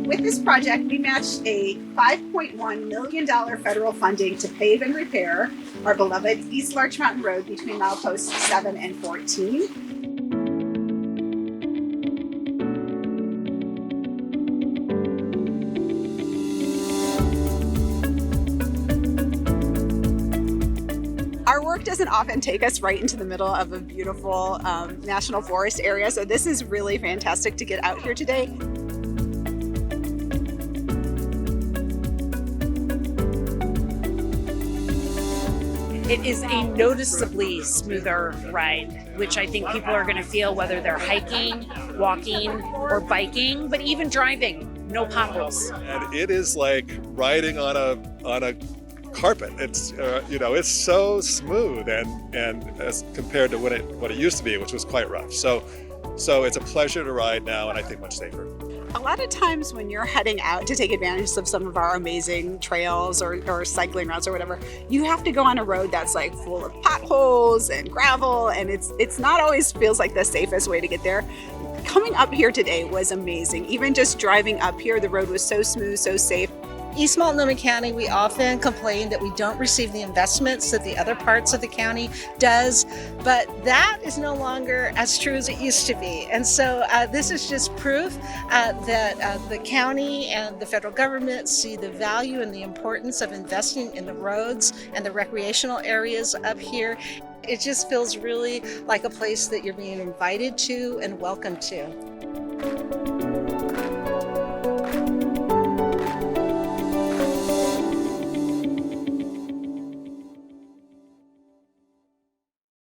With this project, we matched a $5.1 million federal funding to pave and repair our beloved East Larch Mountain Road between mileposts 7 and 14. Our work doesn't often take us right into the middle of a beautiful national forest area, so this is really fantastic to get out here today. It is a noticeably smoother ride, which I think people are going to feel whether they're hiking, walking, or biking, but even driving. No potholes. And it is like riding on a carpet. It's it's so smooth and as compared to what it used to be, which was quite rough. So it's a pleasure to ride now, and I think much safer. A lot of times when you're heading out to take advantage of some of our amazing trails or cycling routes or whatever, you have to go on a road that's like full of potholes and gravel, and it's not always feels like the safest way to get there. Coming up here today was amazing. Even just driving up here, the road was so smooth, so safe. East Multnomah County, we often complain that we don't receive the investments that the other parts of the county does, but that is no longer as true as it used to be. And so this is just proof that the county and the federal government see the value and the importance of investing in the roads and the recreational areas up here. It just feels really like a place that you're being invited to and welcome to.